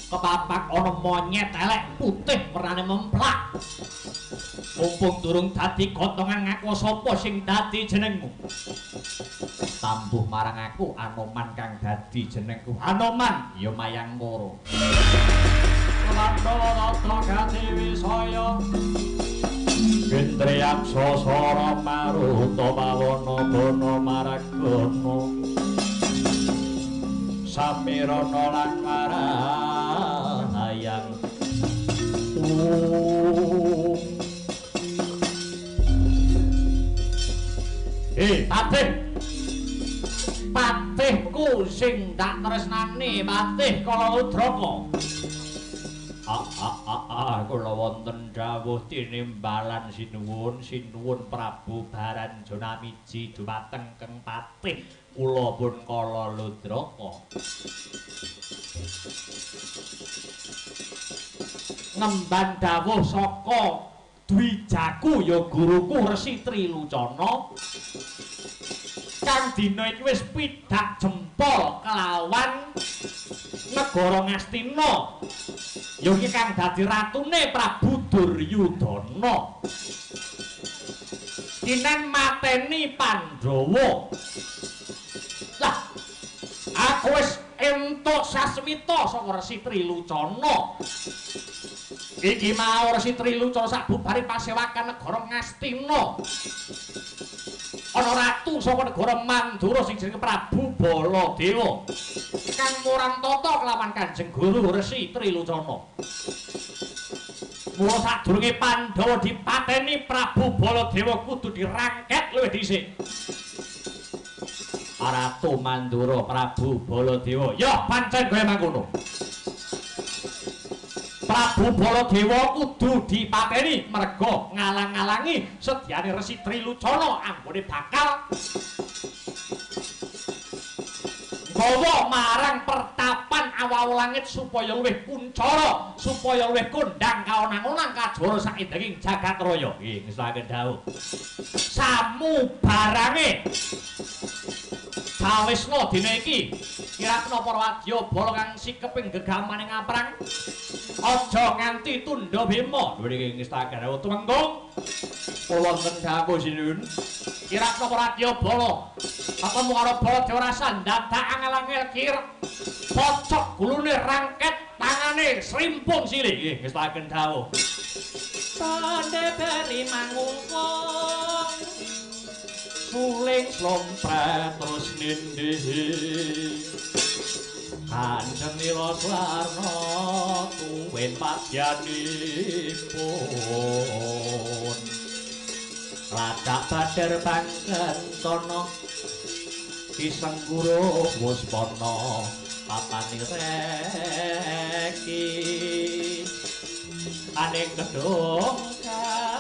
kepapak ana monyet elek putih wernane memplak. Mumpung durung dadi gotongan ngaku sapa sing dadi jenengmu. Tambuh marang aku Anoman kang dadi jenengku. Anoman ya mayang koro. Landala rata gati wisaya Gendriyaksa sara maruta bawana bana maragana samirana lan marahayang Patih patihku sing dak tresnani patih Kalaludraka kula wonten dawuh tinimbalan sinuwun Prabu Baranjana miji dhumateng Kang Patih kula pun Kalaludraka ngemban dawuh saka Dwijaku ya guruku Resi Trilucana kang dina iki wis pidak jempol kelawan negara Ngastina ya iki kang dadi ratune Prabu Duryudana kinen mateni Pandhawa lah aku wis entuk sasmita saka Resi Trilucana iki mau Resi Trilucana sabubare pasewakan negara Ngastina ana ratu saka negara Mandura sing jenenge Prabu Baladewa kang murang tata kelawan Kanjeng Guru Resi Trilucana. Mula sadurunge Pandhawa dipateni Prabu Baladewa kudu dirangket luwih dhisik. Ratu Mandura Prabu Baladewa ya pancen kaya mangkono. Prabu Baladewa kudu dipateni merga ngalang-alangi sedyane Resi Trilucana anggone bakal gawa marang pertapan awal langit supaya luwih kuncara, supaya luwih kondang kaonang-onang kajara saindenging jagat raya. Nggih, ngesaken dawuh. Samubarange Dawisna dina iki Kiratna Parawadya bala kang sikeping gegamaning ngaprang aja nganti tundha bema. Lho niki ngestaken dawuh tumenggung kula wonten dawuh sinuwun Kiratna Parawadya bala ketemu karo Baladewa rasa ndadak angel-angel kir pocok gulune rangket tangane srimpung silih. Nggih ngestaken dawuh Tandhe beri mangungkung suling slompret terus nindih Kanjeng Nilaswarna tuwin padyanipun Radak Badar Bangkentana Kisengguru Wuspana papani reki aning gedung kayaran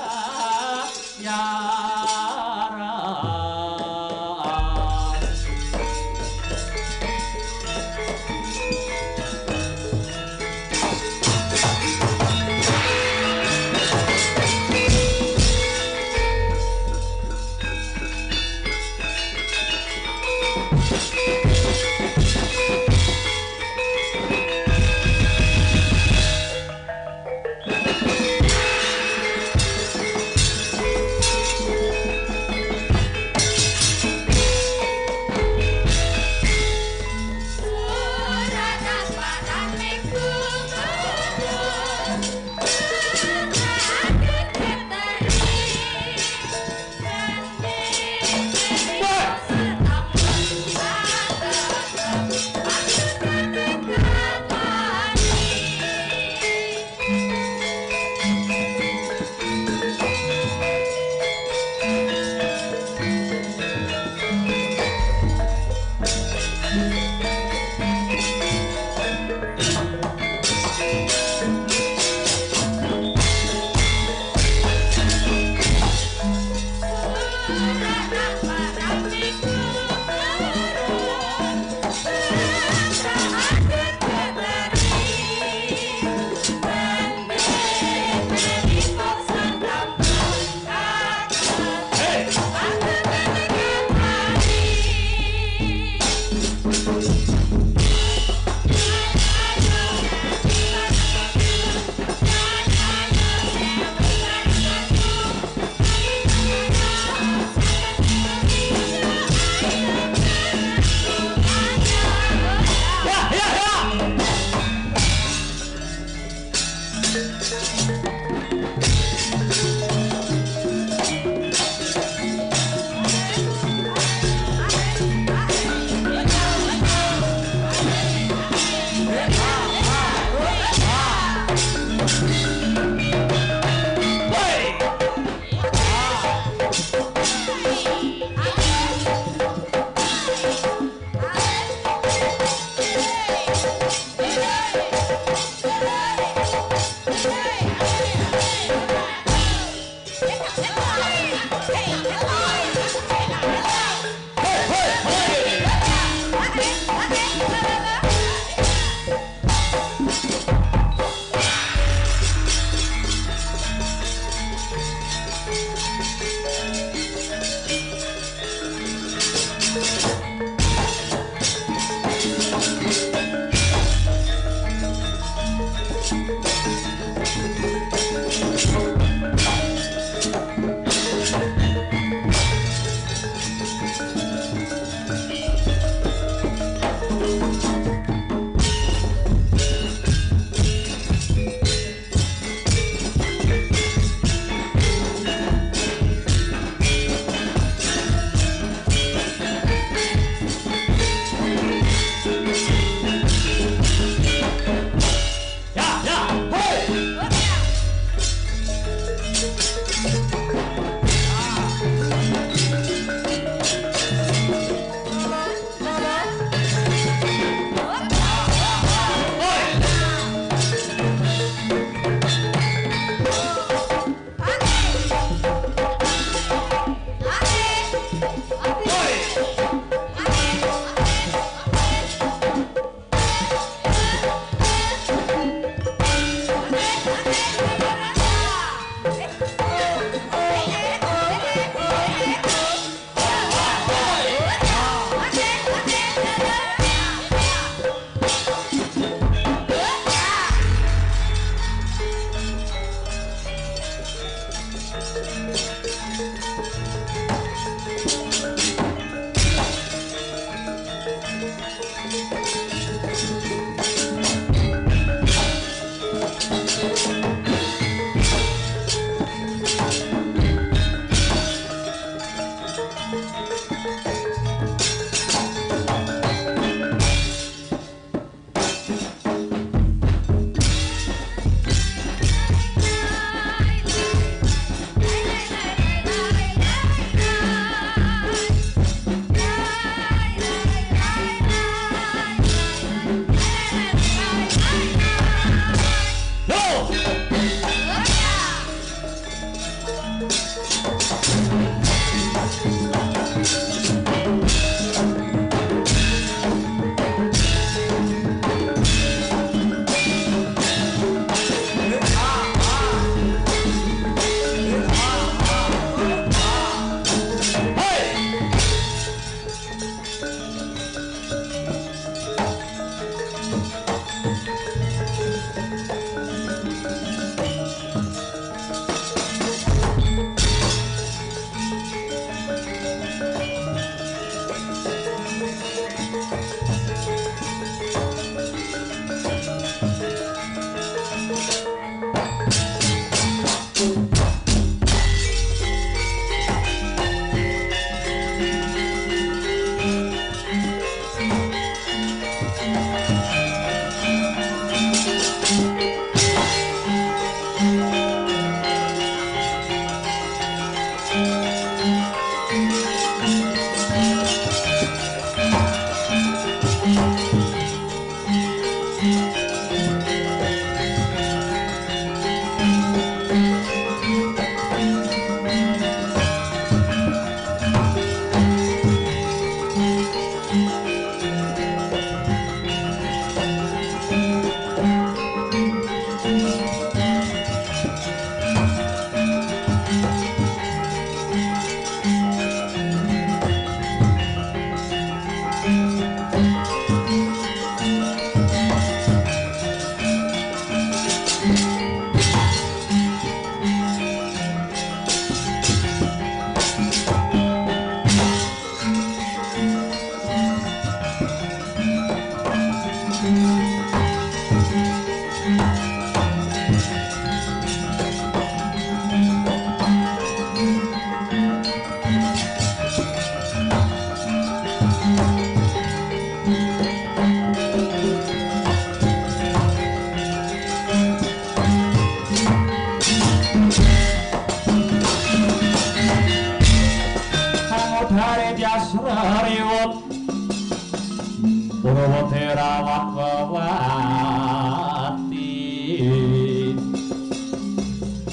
Irawat wawati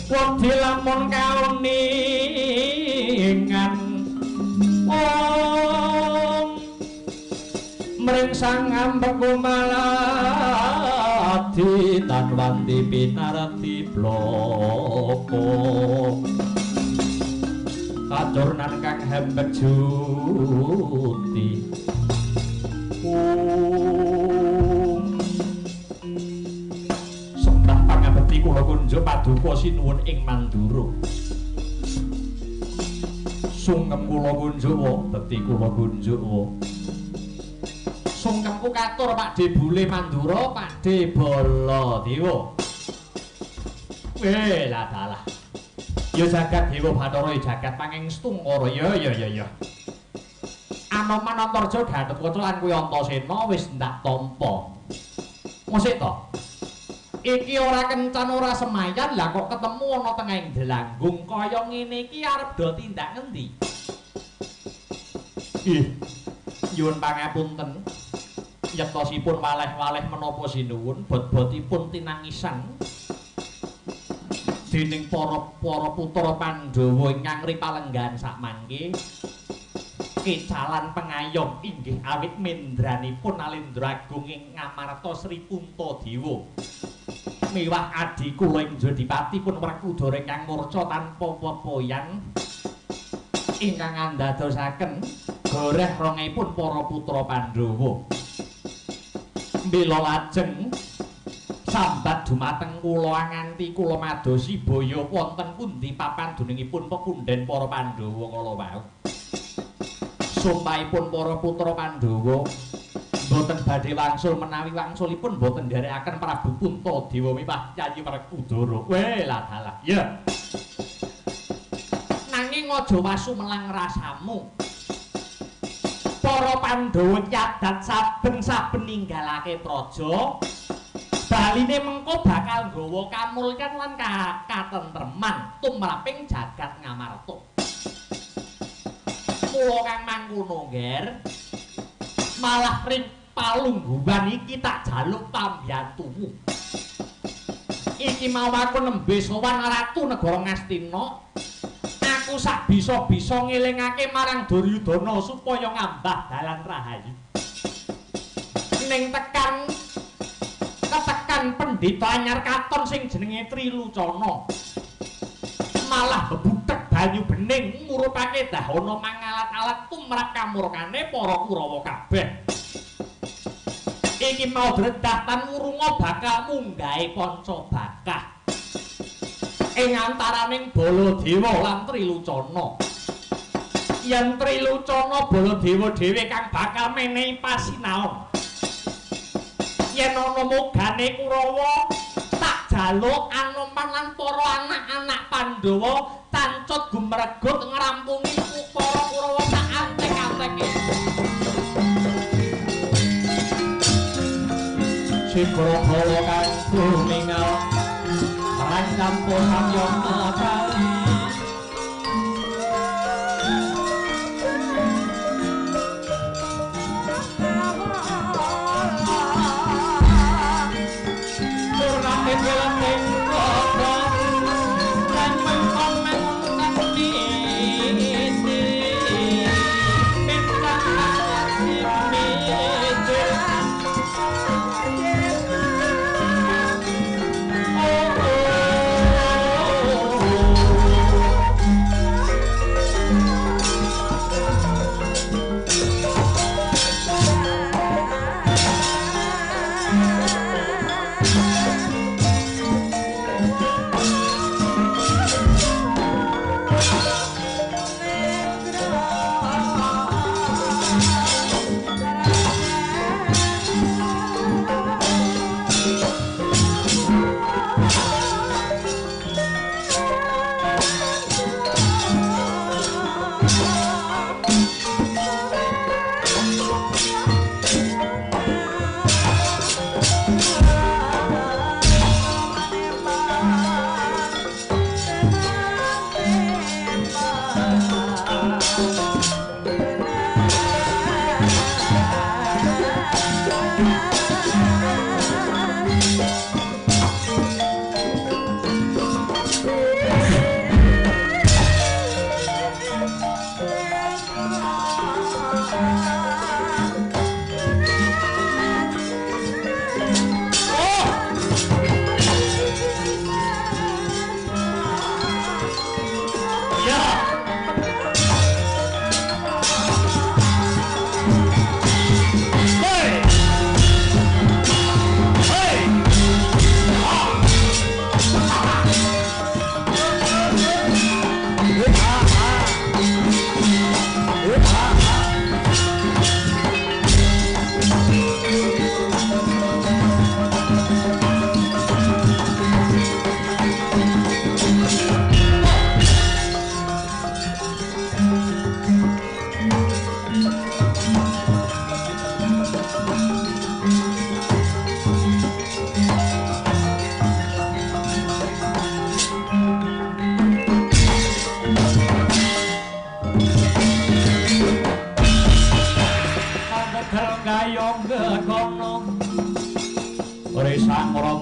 wedi lamun kauningan mring sang ambeku maladi tanwanti pinarti bloko katurnan kang hembek juti sembah pangabekti kula kunjuk paduka sinuwun ing Mandura sungkem kula kunjuk bekti kula kunjuk sungkemku katur Pakde Bule Mandura Pakde Baladewa lah dalah ya jagat dewa Bathara jagat pangengstu ngara ya Anoman Antarja Gatotkaca lan kuwi Antasena wis ndak tampa mosik to iki ora kencan ora semayan lah kok ketemu ana tengahing delanggung kaya ngene iki arep do tindak ngendi nyuwun pangapunten yektosipun waleh-waleh menapa sinuwun bot-botipun tinangisan dening para putra Pandhawa ingkang ripalenggan sakmangke kecalan pengayom inggih awit mendranipun Alendra Agung ing Ngamarta Sri Puntadewa miwah adi kula ing Jodipati pun Werkudara ingkang murca tanpa pepoyan ingkang andadosaken goreh rongipun para putra Pandhawa mila lajeng sambat dumateng kula nganti kula madosi baya wonten pundi papan dunungipun pepundhen para Pandhawa kala wau sumpahipun para putra Pandhawa boten badhe wangsul menawi wangsulipun boten nderekaken Prabu Puntadewa miwah Yayi Werkudara lah dalah ya nanging aja wasu melang rasamu para Pandhawa nyadat saben-saben ninggalake praja baline mengko bakal nggawa kamulyan lan katentreman tumraping jagat Ngamarta mula kang mangkono ngger malah ring palungguhan iki tak jaluk pambiyantumu iki mau aku nembe sowan Ratu Negara Ngastina aku sak bisa-bisa ngelingake marang Duryudana supaya ngambah dalan rahayu ning tekan pendhita anyar katon sing jenenge Trilucana malah bebutek banyu bening ngurupake dahana mangalat-alat tumrap kamurkane para Kurawa kabeh iki mau dredatan wurunga bakal munggahe Pancabakah ing antaraning Baladewa lan Trilucana yen Trilucana Baladewa dhewe kang bakal menehi pasinaon yen ana mogane Kurawa tak jaluk Anoman lan para anak-anak Pandhawa tancut gumregut ngrampungi para Kurawa sak antek-anteke Sikra kala kang kuningal rancampu samyong kali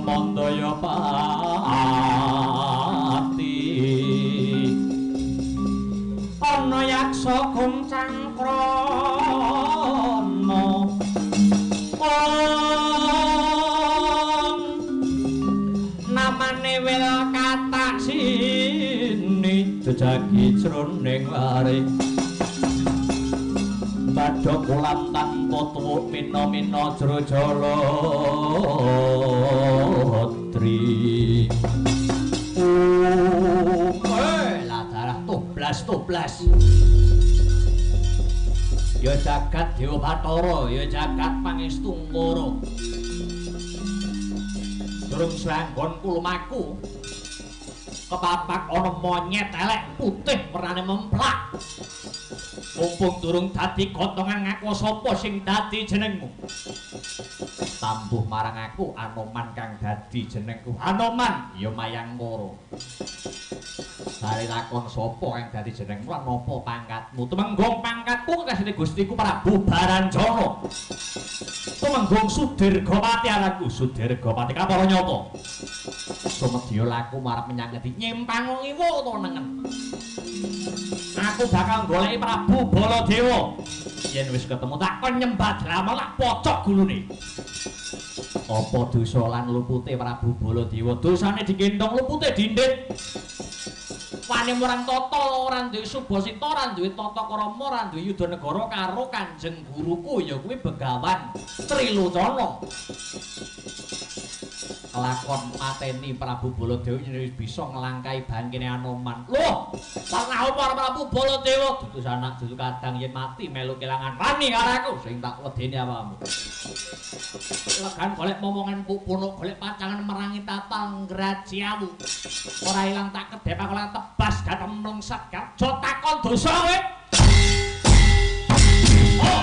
Mandaya Pati ana yaksa goncang krana namane wil katak sini jejagi jroning lare padha kulam tanpa tuwuk mina-mina jrojala tri lah darah toblas ya jagat Dewa Bathara ya jagat Pangestu Ngara durung sanggon kulumaku kepapak ana monyet elek putih warnane memplak mumpung durung dadi gotongan ngaku sapa sing dadi jenengmu tambuh marang aku Anoman kang dadi jenengku Anoman ya mayang mara sare lakon sapa kang dadi jenengmu lan napa pangkatmu tumenggong pangkatku kekasine Gustiku Prabu Baranjana tumenggong Sudirgapati anakku Sudirgapati kapara nyata sumedya laku marep menyang ngendi nyimpang ngiwu utawa nengen aku bakal goleki Prabu Baladewa yen wis ketemu tak kon nyembah drama lak pocok gulune apa dosa lan lupute Prabu Baladewa dosane digendong lupute dindit wani murang tata ora duwe Subasita ora duwe tata krama ora duwe yudha negara karo Kanjeng guruku ya kuwi Begawan Trilocana lakon mateni Prabu Baladewa yen bisa nglangkai bangkene Anoman. Loh, pernah apa Prabu Baladewa dudu anak dudu kadang yen mati melu kelangan wani karo aku sing tak wedeni awakmu. Legan golek momongan pupunuk golek pacangan merangi tatang grajiamu. Ora ilang tak kedhep aku lan tebas dateng mlengsat garja takon dosa kowe. Oh.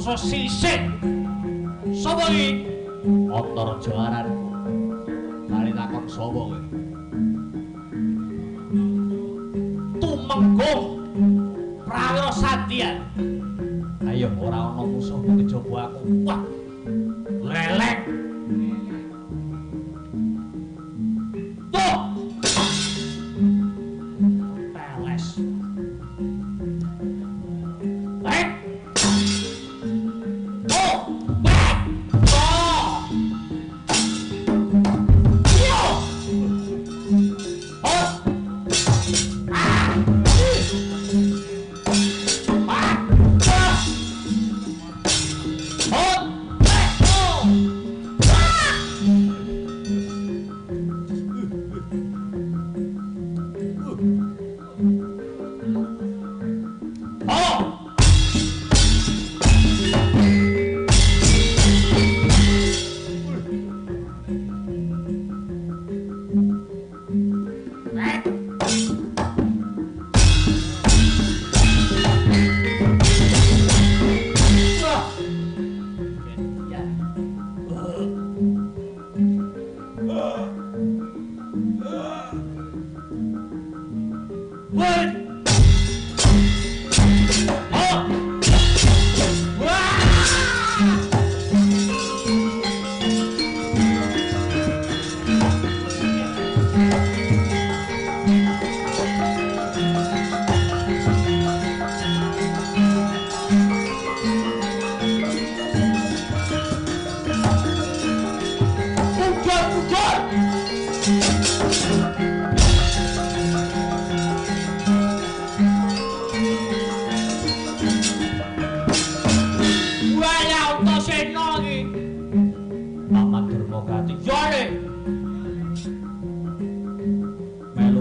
mangsa sisik. Sapa iki? Antarja aranku. Bali takon sapa kowe? Tumenggung Prawira Santian. Ayo ora ana musuh kejaba aku. Wah. Lelek. Tuh. Peles.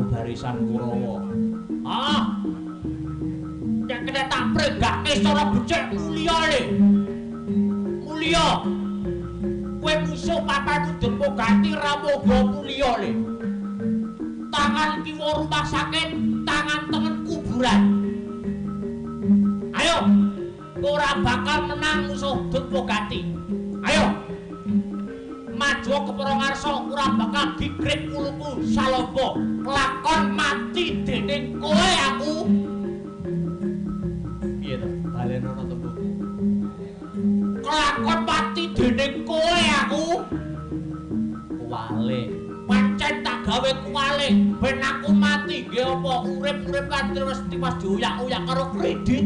Barisan Kurawa. Ah. Nek kena tak pregake secara becik mulya le. Mulya. Kowe musuh papanmu Durma Ganti ramoga mulya le. Tangan kiwa rumah sakit, tangan tengen kuburan. Ayo. Ora bakal menang musuh Durma Ganti. Ayo. Maju kepara ngarsa ora bakal digrik uluku salomba. Lakon mati dening kowe aku. Piye to? Balenono tembuku. Lakon mati dening kowe aku. Kuwale. Pancen tak gawe kuwale ben aku mati nggih apa urip-urip kan terus tiwas dioyak-oyak karo kredit.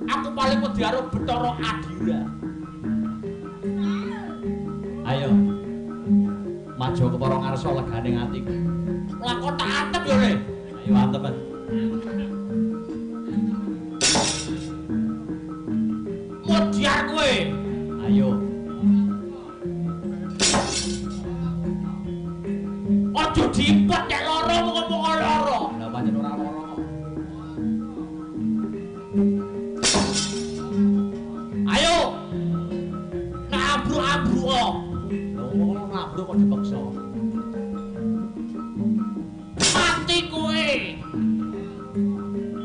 Aku paling wedi karo Bathara Adira. Ayo. Maju kepara ngarsa legane atiku. Lakon tak antep yo, Le. Ayo antemen. Modiar kowe. Ayo. Aja diimpet nek lara ngomong lara. Lah pancen ora lara kok. Ayo. Nak abru-abru kok. Abru kok dipaksa. Mati kowe.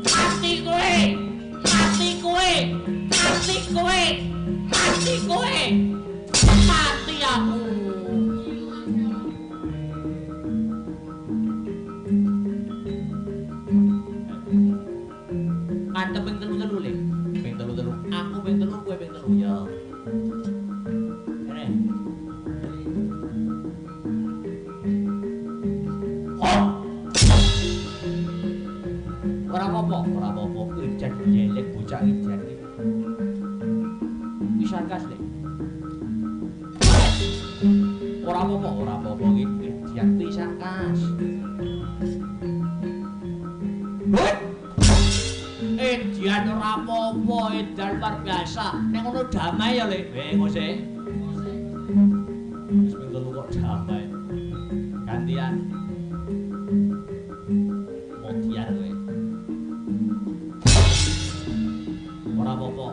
Mati kowe. Mati kowe. Mati kowe. Mati kowe. Mati aku. Mantep ping telu-telu le. Ping telu-telu. Aku ping telu, kowe ping telu ya. Ora apa-apa, ijen jelek bocah ijen iki. Pisan kas, Dik. Ora apa-apa iki dian pisan kas. Hut. Dian ora apa-apa, edan luar biasa. Nek ngono damai ya, Le. Ngose. Wis ping telu kok damai. Gantian. Modiar kowe. Ora apa-apa.